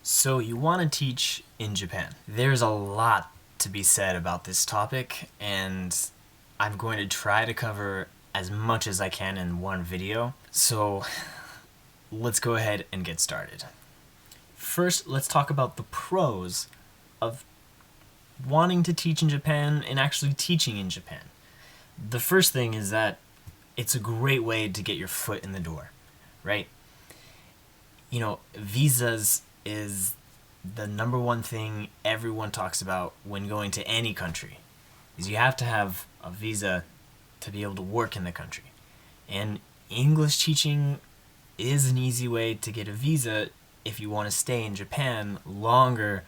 So you want to teach in Japan. There's a lot to be said about this topic, and I'm going to try to cover as much as I can in one video. So let's go ahead and get started. First, let's talk about the pros of wanting to teach in Japan and actually teaching in Japan. The first thing is that it's a great way to get your foot in the door, right? You know, visas is the number one thing everyone talks about when going to any country, is you have to have a visa to be able to work in the country. And English teaching is an easy way to get a visa if you want to stay in Japan longer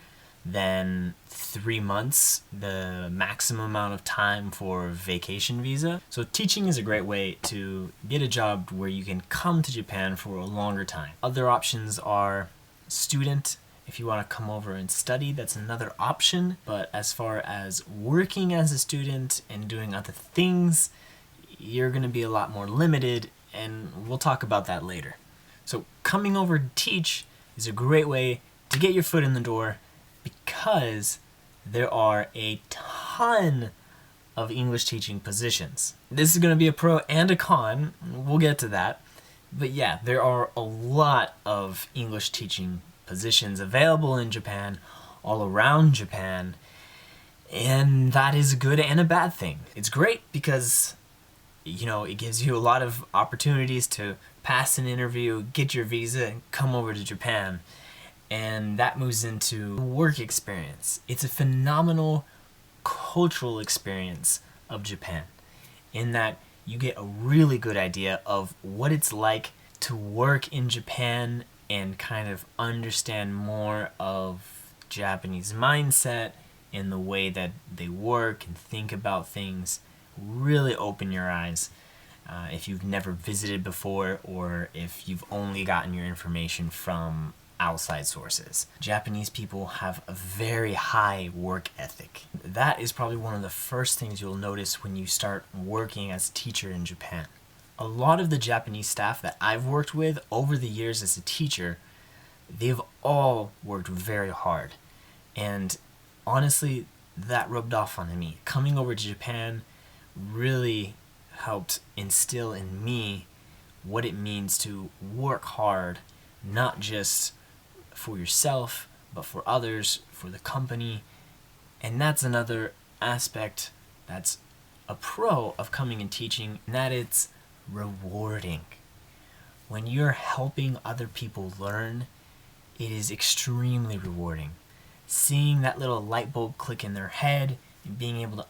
than 3 months, the maximum amount of time for vacation visa. So teaching is a great way to get a job where you can come to Japan for a longer time. Other options are student. If you want to come over and study, that's another option. But as far as working as a student and doing other things, you're going to be a lot more limited, and we'll talk about that later. So coming over to teach is a great way to get your foot in the door, because there are a ton of English teaching positions. This is going to be a pro and a con. We'll get to that. But yeah, there are a lot of English teaching positions available in Japan, all around Japan, and that is a good and a bad thing. It's great because, you know, it gives you a lot of opportunities to pass an interview, get your visa, and come over to Japan. And that moves into work experience. It's a phenomenal cultural experience of Japan, in that you get a really good idea of what it's like to work in Japan and kind of understand more of Japanese mindset and the way that they work and think about things. Really open your eyes if you've never visited before, or if you've only gotten your information from outside sources. Japanese people have a very high work ethic. That is probably one of the first things you'll notice when you start working as a teacher in Japan. A lot of the Japanese staff that I've worked with over the years as a teacher, they've all worked very hard. And honestly, that rubbed off on me. Coming over to Japan really helped instill in me what it means to work hard, not just for yourself, but for others, for the company. And that's another aspect that's a pro of coming and teaching, and that it's rewarding. When you're helping other people learn, it is extremely rewarding. Seeing that little light bulb click in their head and being able to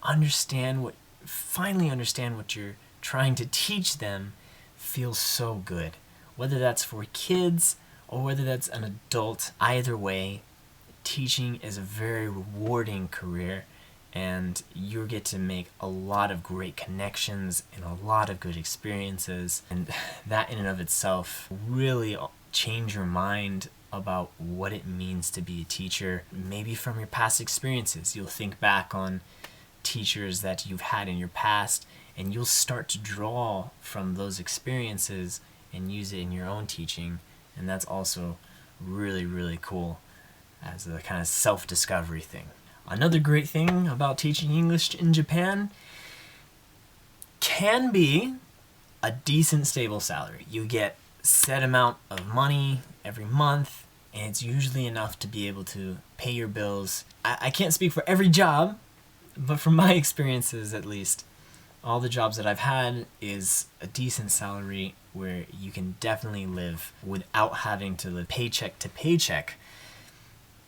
finally understand what you're trying to teach them feels so good. Whether that's for kids or whether that's an adult, either way, teaching is a very rewarding career, and you get to make a lot of great connections and a lot of good experiences, and that in and of itself really change your mind about what it means to be a teacher. Maybe from your past experiences, you'll think back on teachers that you've had in your past, and you'll start to draw from those experiences and use it in your own teaching. And that's also really, really cool as a kind of self-discovery thing. Another great thing about teaching English in Japan can be a decent, stable salary. You get a set amount of money every month, and it's usually enough to be able to pay your bills. I can't speak for every job, but from my experiences at least, all the jobs that I've had is a decent salary where you can definitely live without having to live paycheck to paycheck,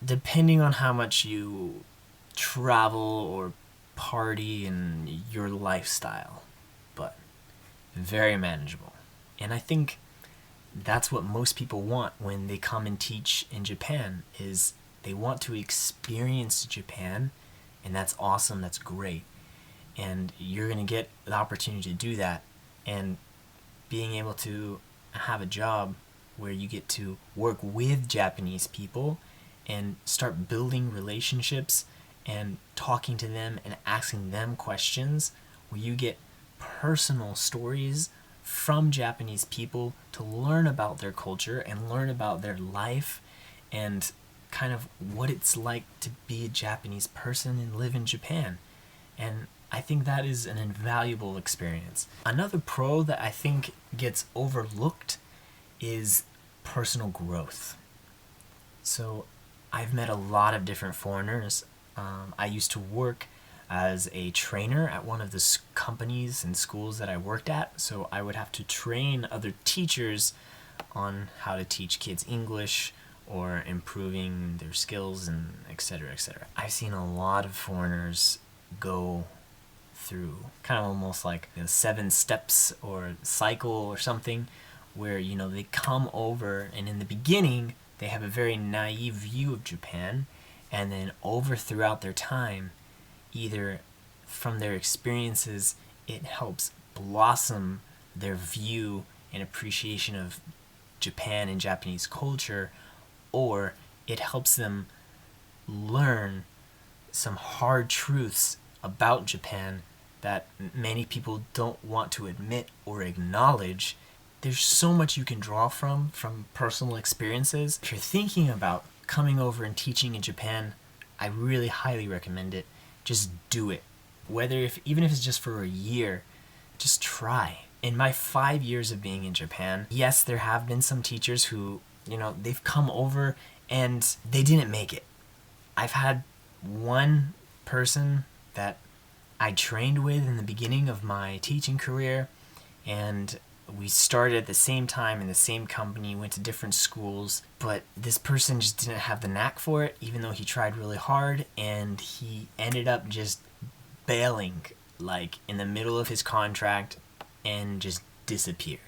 depending on how much you travel or party and your lifestyle, but very manageable. And I think that's what most people want when they come and teach in Japan, is they want to experience Japan, and that's awesome, that's great. And you're going to get the opportunity to do that, and being able to have a job where you get to work with Japanese people and start building relationships and talking to them and asking them questions, where you get personal stories from Japanese people to learn about their culture and learn about their life and kind of what it's like to be a Japanese person and live in Japan. And I think that is an invaluable experience. Another pro that I think gets overlooked is personal growth. So I've met a lot of different foreigners. I used to work as a trainer at one of the companies and schools that I worked at, so I would have to train other teachers on how to teach kids English or improving their skills and etc. etc. I've seen a lot of foreigners go through kind of almost like the 7 steps or cycle or something where they come over and in the beginning they have a very naive view of Japan, and then throughout their time, either from their experiences, it helps blossom their view and appreciation of Japan and Japanese culture, or it helps them learn some hard truths about Japan that many people don't want to admit or acknowledge. There's so much you can draw from personal experiences. If you're thinking about coming over and teaching in Japan, I really highly recommend it. Just do it. Even if it's just for a year, just try. In my 5 years of being in Japan, yes, there have been some teachers who, they've come over and they didn't make it. I've had one person that I trained with in the beginning of my teaching career, and we started at the same time in the same company, went to different schools, but this person just didn't have the knack for it, even though he tried really hard, and he ended up just bailing, like, in the middle of his contract and just disappeared.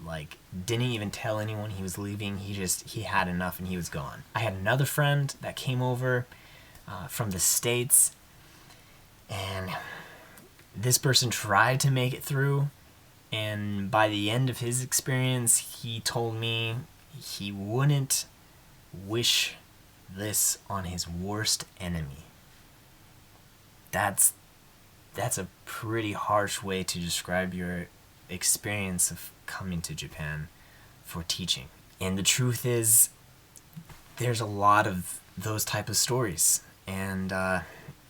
Like, didn't even tell anyone he was leaving. He had enough and he was gone. I had another friend that came over from the States, and this person tried to make it through, and by the end of his experience, he told me he wouldn't wish this on his worst enemy. That's a pretty harsh way to describe your experience of coming to Japan for teaching. And the truth is, there's a lot of those type of stories, and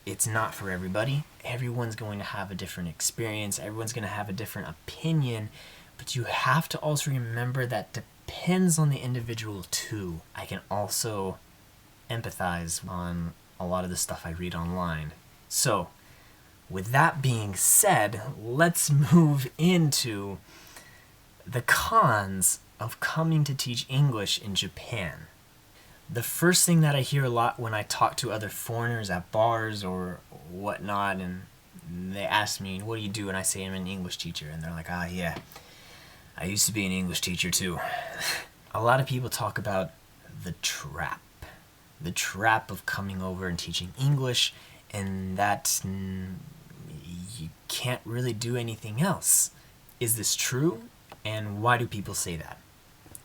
it's not for everybody. Everyone's going to have a different experience. Everyone's going to have a different opinion, but you have to also remember that depends on the individual too. I can also empathize on a lot of the stuff I read online. So, with that being said, let's move into the cons of coming to teach English in Japan. The first thing that I hear a lot when I talk to other foreigners at bars or whatnot, and they ask me, what do you do? And I say I'm an English teacher. And they're like, yeah, I used to be an English teacher too. A lot of people talk about the trap of coming over and teaching English, and that you can't really do anything else. Is this true? And why do people say that?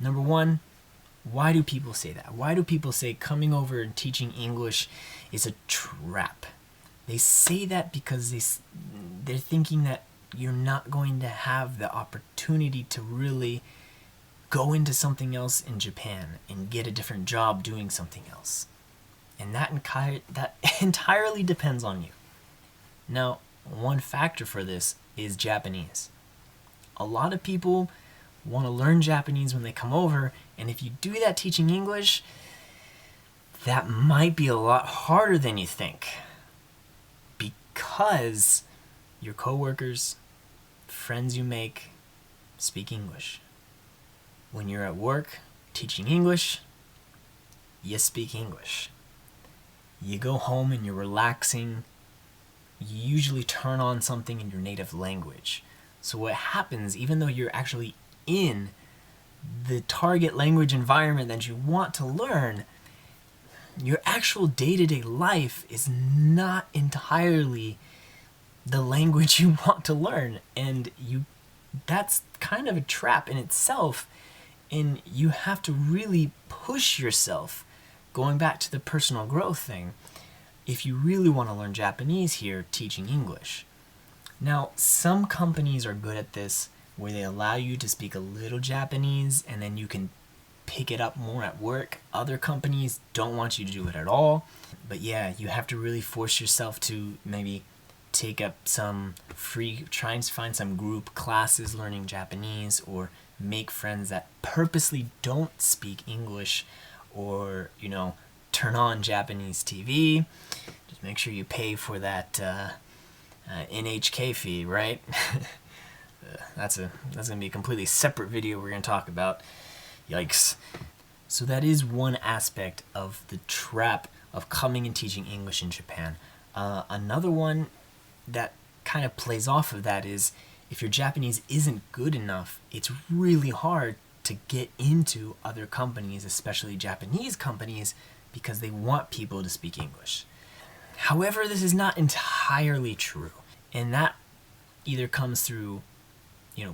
Number one, why do people say that? Why do people say coming over and teaching English is a trap? They say that because they're thinking that you're not going to have the opportunity to really go into something else in Japan and get a different job doing something else. And that entirely depends on you. Now, one factor for this is Japanese. A lot of people want to learn Japanese when they come over, and if you do that teaching English, that might be a lot harder than you think, because your coworkers, friends you make, speak English. When you're at work teaching English, you speak English. You go home and you're relaxing, you usually turn on something in your native language. So what happens, even though you're actually in the target language environment that you want to learn, your actual day-to-day life is not entirely the language you want to learn, and that's kind of a trap in itself, and you have to really push yourself, going back to the personal growth thing, if you really want to learn Japanese here teaching English. Now, some companies are good at this. where they allow you to speak a little Japanese and then you can pick it up more at work. Other companies don't want you to do it at all. But yeah, you have to really force yourself to maybe take up some free, try and find some group classes learning Japanese, or make friends that purposely don't speak English, or, turn on Japanese TV. Just make sure you pay for that NHK fee, right? That's gonna be a completely separate video we're gonna talk about. Yikes. So that is one aspect of the trap of coming and teaching English in Japan. Another one that kind of plays off of that is, if your Japanese isn't good enough, it's really hard to get into other companies, especially Japanese companies, because they want people to speak English. However, this is not entirely true, and that either comes through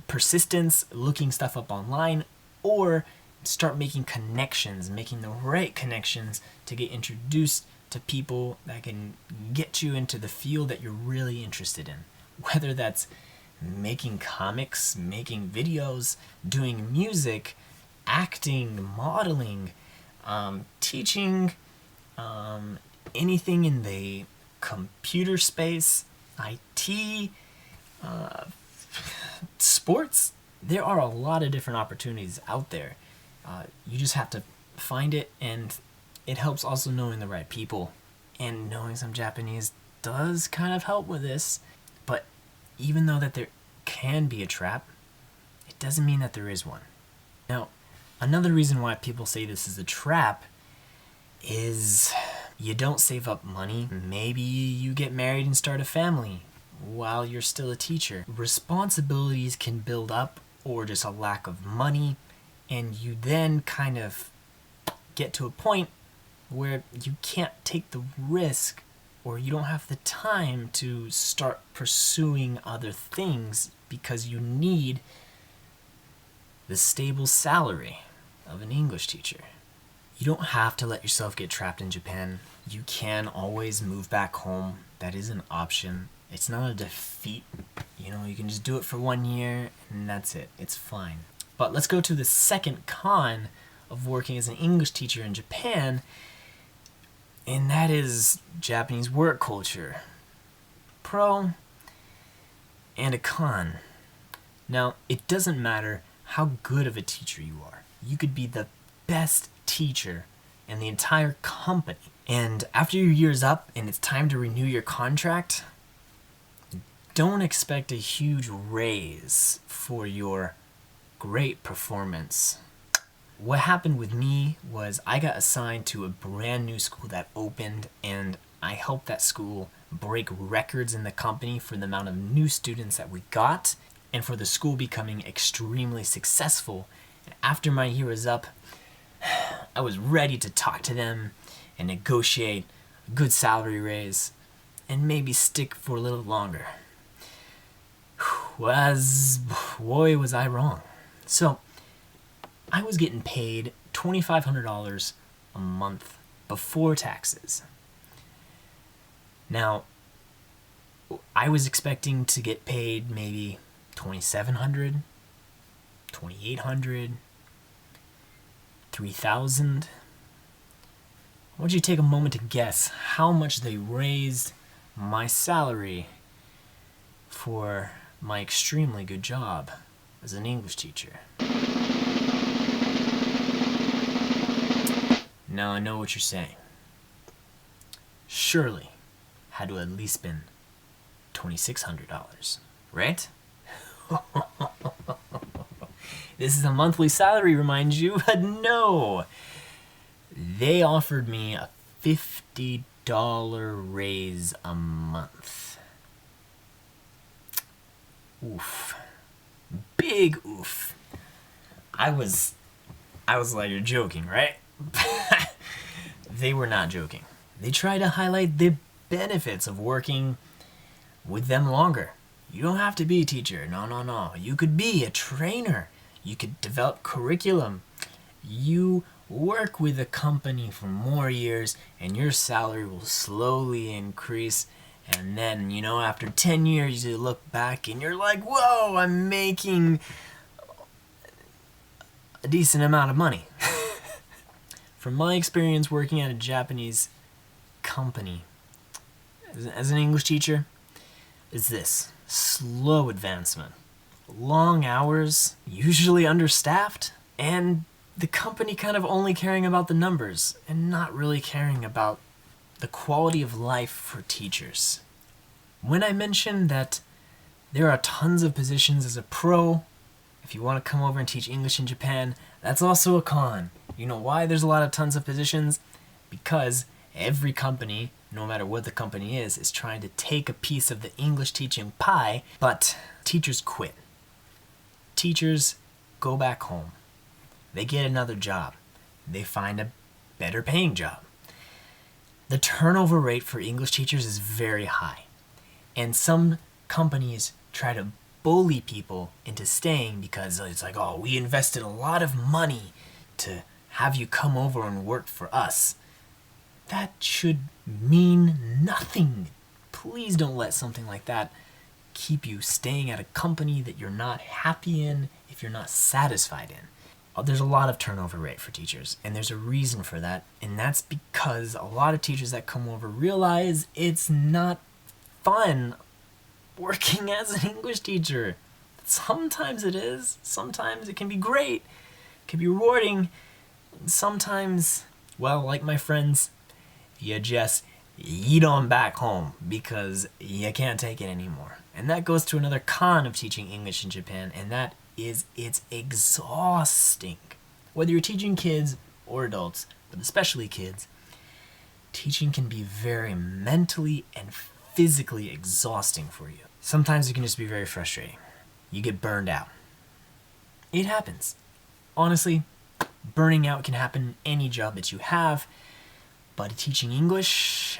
persistence, looking stuff up online, or start making connections, making the right connections to get introduced to people that can get you into the field that you're really interested in. Whether that's making comics, making videos, doing music, acting, modeling, teaching, anything in the computer space, IT, sports. There are a lot of different opportunities out there. You just have to find it, and it helps also knowing the right people. And knowing some Japanese does kind of help with this. But even though that there can be a trap, it doesn't mean that there is one. Now, another reason why people say this is a trap is you don't save up money. Maybe you get married and start a family while you're still a teacher. Responsibilities can build up, or just a lack of money, and you then kind of get to a point where you can't take the risk, or you don't have the time to start pursuing other things because you need the stable salary of an English teacher. You don't have to let yourself get trapped in Japan. You can always move back home. That is an option. It's not a defeat. You can just do it for 1 year and that's it. It's fine. But let's go to the second con of working as an English teacher in Japan, and that is Japanese work culture. Pro and a con. Now, it doesn't matter how good of a teacher you are. You could be the best teacher in the entire company, and after your year's up and it's time to renew your contract, don't expect a huge raise for your great performance. What happened with me was I got assigned to a brand new school that opened, and I helped that school break records in the company for the amount of new students that we got, and for the school becoming extremely successful. And after my year was up, I was ready to talk to them and negotiate a good salary raise and maybe stick for a little longer. Boy, was I wrong. So, I was getting paid $2,500 a month before taxes. Now, I was expecting to get paid maybe $2,700, $2,800, $3,000. I want you to take a moment to guess how much they raised my salary for my extremely good job as an English teacher. Now I know what you're saying. Surely had to at least been $2,600, right? This is a monthly salary, remind you, but no. They offered me a $50 raise a month. Oof. Big oof. I was like, you're joking, right? They were not joking. They tried to highlight the benefits of working with them longer. You don't have to be a teacher. No. You could be a trainer. You could develop curriculum. You work with a company for more years and your salary will slowly increase, And then, after 10 years, you look back and you're like, whoa, I'm making a decent amount of money. From my experience working at a Japanese company as an English teacher, is this: slow advancement, long hours, usually understaffed, and the company kind of only caring about the numbers and not really caring about the quality of life for teachers. When I mentioned that there are tons of positions as a pro, if you want to come over and teach English in Japan, that's also a con. You know why there's a lot of tons of positions? Because every company, no matter what the company is trying to take a piece of the English teaching pie, but teachers quit. Teachers go back home. They get another job. They find a better paying job. The turnover rate for English teachers is very high. And some companies try to bully people into staying because it's like, oh, we invested a lot of money to have you come over and work for us. That should mean nothing. Please don't let something like that keep you staying at a company that you're not happy in if you're not satisfied in. There's a lot of turnover rate for teachers, and there's a reason for that, and that's because a lot of teachers that come over realize it's not fun working as an English teacher. Sometimes it is, sometimes it can be great, it can be rewarding, sometimes, well, like my friends, you just yeet on back home because you can't take it anymore. And that goes to another con of teaching English in Japan, and that is it's exhausting. Whether you're teaching kids or adults, but especially kids, teaching can be very mentally and physically exhausting for you. Sometimes it can just be very frustrating. You get burned out. It happens. Honestly, burning out can happen in any job that you have, but teaching English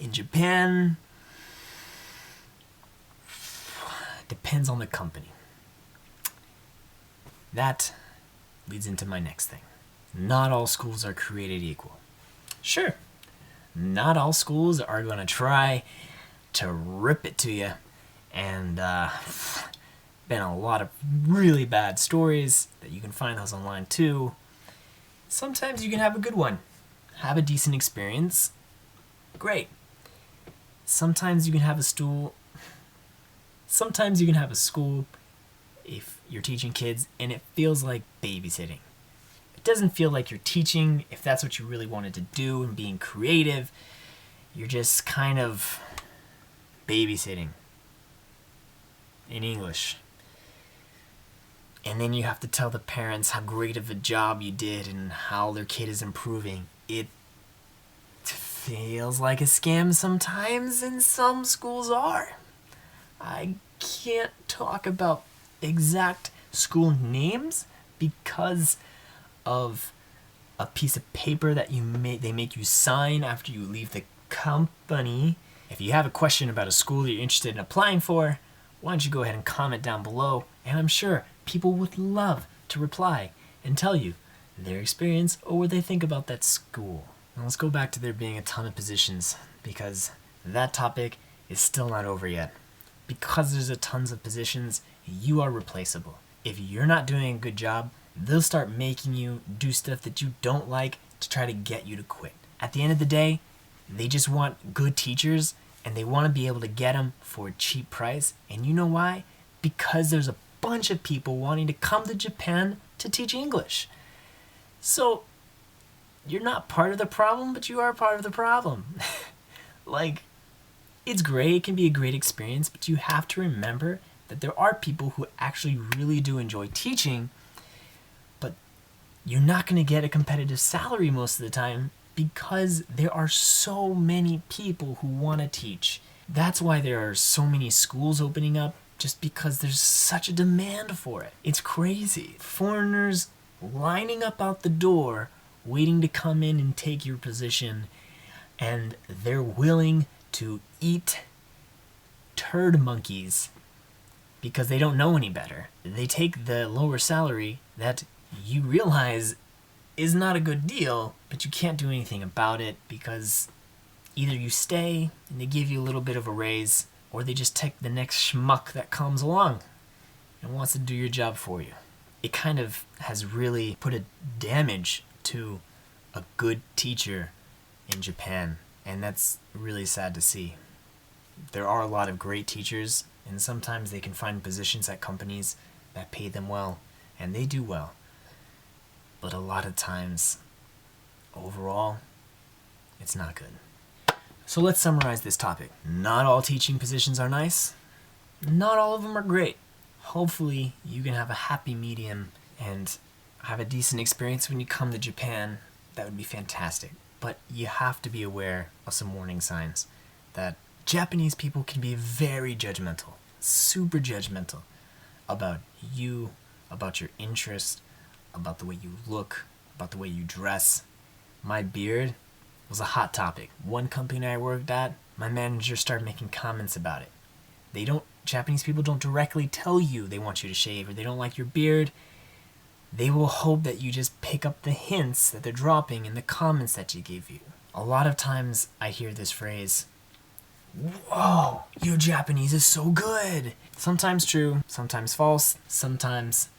in Japan depends on the company. That leads into my next thing. Not all schools are created equal. Sure, not all schools are going to try to rip it to you, and been a lot of really bad stories that you can find those online too. Sometimes you can have a good one, have a decent experience, great. Sometimes you can have a school if you're teaching kids and it feels like babysitting. It doesn't feel like you're teaching if that's what you really wanted to do and being creative. You're just kind of babysitting in English. And then you have to tell the parents how great of a job you did and how their kid is improving. It feels like a scam sometimes, and some schools are. I can't talk about exact school names because of a piece of paper that they make you sign after you leave the company. If you have a question about a school that you're interested in applying for, why don't you go ahead and comment down below, and I'm sure people would love to reply and tell you their experience or what they think about that school. Now let's go back to there being a ton of positions, because that topic is still not over yet. Because there's a tons of positions, you are replaceable. If you're not doing a good job, they'll start making you do stuff that you don't like to try to get you to quit. At the end of the day, they just want good teachers, and they want to be able to get them for a cheap price. And you know why? Because there's a bunch of people wanting to come to Japan to teach English. So you're not part of the problem, but you are part of the problem. It's great, it can be a great experience, but you have to remember that there are people who actually really do enjoy teaching, but you're not going to get a competitive salary most of the time because there are so many people who want to teach. That's why there are so many schools opening up, just because there's such a demand for it. It's crazy. Foreigners lining up out the door, waiting to come in and take your position, and they're willing to eat turd monkeys because they don't know any better. They take the lower salary that you realize is not a good deal, but you can't do anything about it because Either you stay and they give you a little bit of a raise, or they just take the next schmuck that comes along and wants to do your job for you. It kind of has really put a damage to a good teacher in Japan, and that's really sad to see. There are a lot of great teachers, and sometimes they can find positions at companies that pay them well, and they do well. But a lot of times, overall, it's not good. So let's summarize this topic. Not all teaching positions are nice. Not all of them are great. Hopefully, you can have a happy medium and have a decent experience when you come to Japan. That would be fantastic. But you have to be aware of some warning signs that Japanese people can be very judgmental, super judgmental about you, about your interest, about the way you look, about the way you dress. My beard was a hot topic. One company I worked at, my manager started making comments about it. Japanese people don't directly tell you they want you to shave or they don't like your beard. They will hope that you just pick up the hints that they're dropping in the comments that you give you. A lot of times I hear this phrase, "Whoa, your Japanese is so good." Sometimes true, sometimes false, sometimes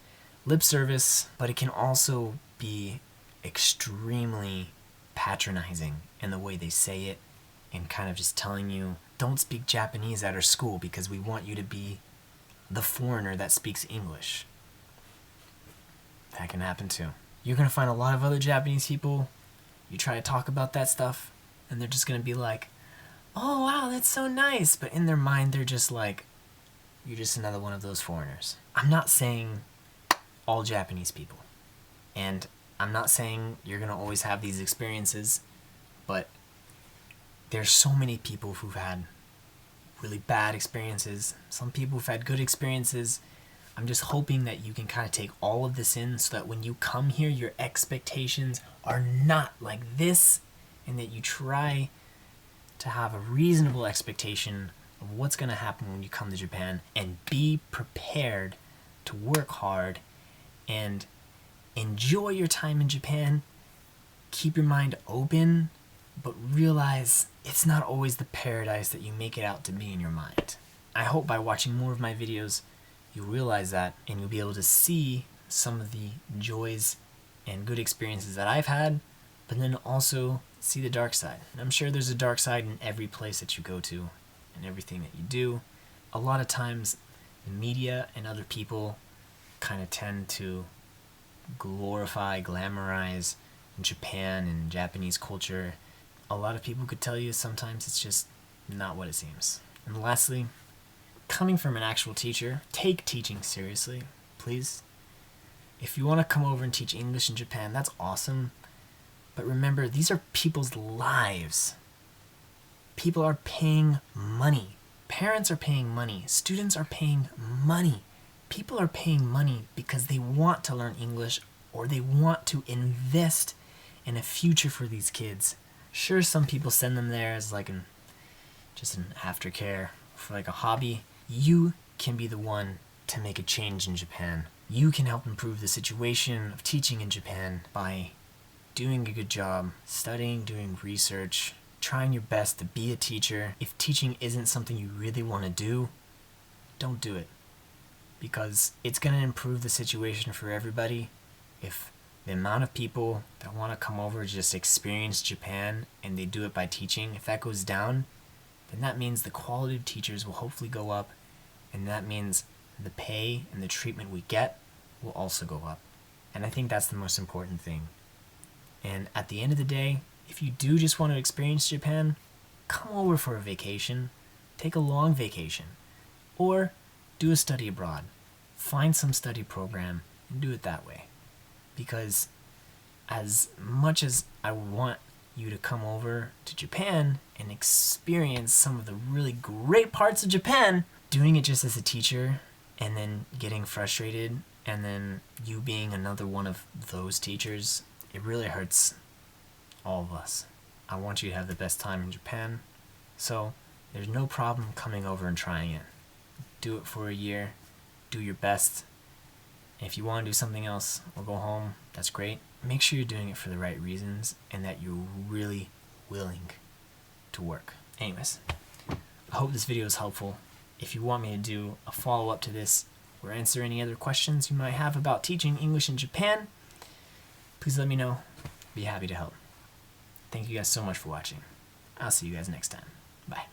lip service, but it can also be extremely patronizing in the way they say it and kind of just telling you, don't speak Japanese at our school because we want you to be the foreigner that speaks English. That can happen too. You're going to find a lot of other Japanese people, you try to talk about that stuff, and they're just going to be like, "Oh wow, that's so nice," but in their mind they're just like, "You're just another one of those foreigners." I'm not saying all Japanese people, and I'm not saying you're going to always have these experiences, but there's so many people who've had really bad experiences, some people who've had good experiences. I'm just hoping that you can kind of take all of this in so that when you come here, your expectations are not like this, and that you try to have a reasonable expectation of what's going to happen when you come to Japan, and be prepared to work hard and enjoy your time in Japan. Keep your mind open, but realize it's not always the paradise that you make it out to be in your mind. I hope by watching more of my videos, you realize that, and you'll be able to see some of the joys and good experiences that I've had, but then also see the dark side. And I'm sure there's a dark side in every place that you go to and everything that you do. A lot of times, the media and other people kind of tend to glorify, glamorize Japan and Japanese culture. A lot of people could tell you sometimes it's just not what it seems. And lastly, coming from an actual teacher, take teaching seriously, please. If you want to come over and teach English in Japan, that's awesome. But remember, these are people's lives. People are paying money. Parents are paying money. Students are paying money. People are paying money because they want to learn English, or they want to invest in a future for these kids. Sure, some people send them there as like just an aftercare for like a hobby. You can be the one to make a change in Japan. You can help improve the situation of teaching in Japan by doing a good job, studying, doing research, trying your best to be a teacher. If teaching isn't something you really want to do, don't do it. Because it's going to improve the situation for everybody if the amount of people that want to come over to just experience Japan and they do it by teaching, if that goes down, then that means the quality of teachers will hopefully go up, and that means the pay and the treatment we get will also go up. And I think that's the most important thing. And at the end of the day, if you do just want to experience Japan, come over for a vacation, take a long vacation, or do a study abroad. Find some study program and do it that way. Because as much as I want you to come over to Japan and experience some of the really great parts of Japan, doing it just as a teacher and then getting frustrated and then you being another one of those teachers, it really hurts all of us. I want you to have the best time in Japan, so there's no problem coming over and trying it. Do it for a year, do your best. If you want to do something else or go home, that's great. Make sure you're doing it for the right reasons and that you're really willing to work. Anyways, I hope this video is helpful. If you want me to do a follow-up to this or answer any other questions you might have about teaching English in Japan, please let me know. I'd be happy to help. Thank you guys so much for watching. I'll see you guys next time. Bye.